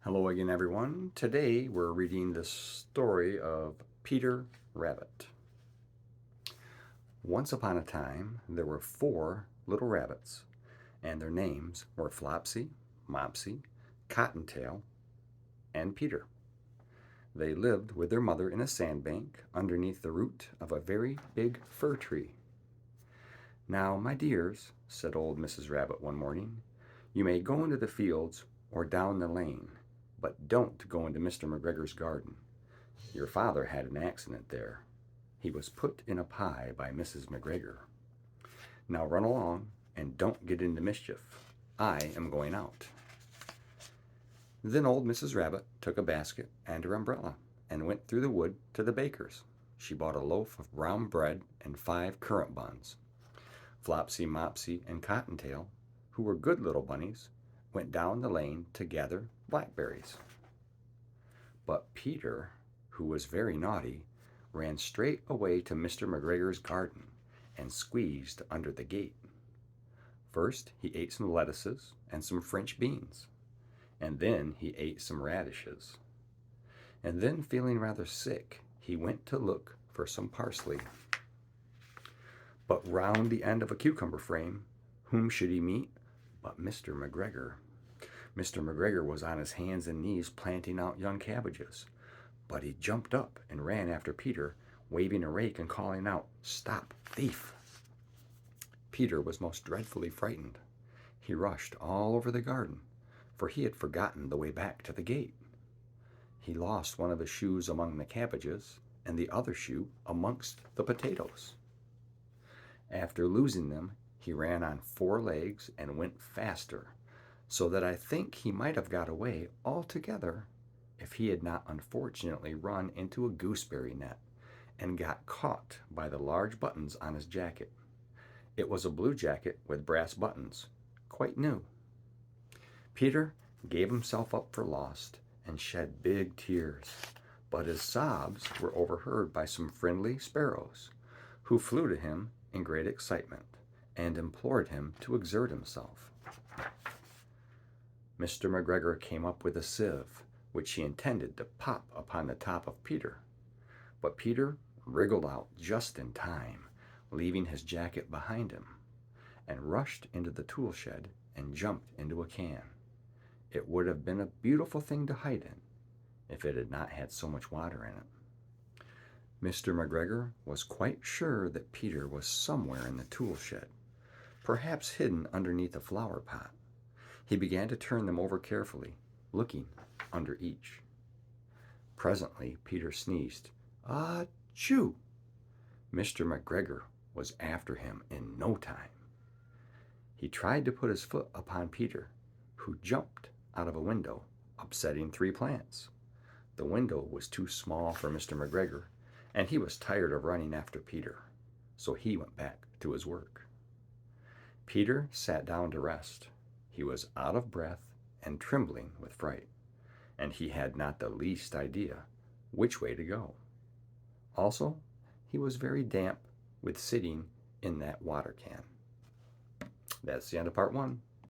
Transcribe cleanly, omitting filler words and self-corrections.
Hello again, everyone. Today we're reading the story of Peter Rabbit. Once upon a time, there were 4 little rabbits, and their names were Flopsy, Mopsy, Cottontail, and Peter. They lived with their mother in a sandbank underneath the root of a very big fir tree. "Now, my dears," said old Mrs. Rabbit one morning, "you may go into the fields or down the lane, but don't go into Mr. McGregor's garden. Your father had an accident there. He was put in a pie by Mrs. McGregor. Now run along and don't get into mischief. I am going out." Then old Mrs. Rabbit took a basket and her umbrella and went through the wood to the baker's. She bought a loaf of brown bread and 5 currant buns. Flopsy, Mopsy, and Cottontail, who were good little bunnies, went down the lane to gather blackberries. But Peter, who was very naughty, ran straight away to Mr. McGregor's garden and squeezed under the gate. First he ate some lettuces and some French beans, and then he ate some radishes. And then, feeling rather sick, he went to look for some parsley. But round the end of a cucumber frame, whom should he meet but Mr. McGregor? Mr. McGregor was on his hands and knees planting out young cabbages, but he jumped up and ran after Peter, waving a rake and calling out, "Stop, thief!" Peter was most dreadfully frightened. He rushed all over the garden, for he had forgotten the way back to the gate. He lost one of his shoes among the cabbages and the other shoe amongst the potatoes. After losing them, he ran on 4 legs and went faster, so that I think he might have got away altogether if he had not unfortunately run into a gooseberry net and got caught by the large buttons on his jacket. It was a blue jacket with brass buttons, quite new. Peter gave himself up for lost and shed big tears, but his sobs were overheard by some friendly sparrows, who flew to him in great excitement and implored him to exert himself. Mr. McGregor came up with a sieve, which he intended to pop upon the top of Peter. But Peter wriggled out just in time, leaving his jacket behind him, and rushed into the tool shed and jumped into a can. It would have been a beautiful thing to hide in if it had not had so much water in it. Mr. McGregor was quite sure that Peter was somewhere in the tool shed, perhaps hidden underneath a flower pot. He began to turn them over carefully, looking under each. Presently Peter sneezed, "Achoo!" Mr. McGregor was after him in no time. He tried to put his foot upon Peter, who jumped out of a window, upsetting 3 plants. The window was too small for Mr. McGregor, and he was tired of running after Peter, so he went back to his work. Peter sat down to rest. He was out of breath and trembling with fright, and he had not the least idea which way to go. Also, he was very damp with sitting in that water can. That's the end of part 1.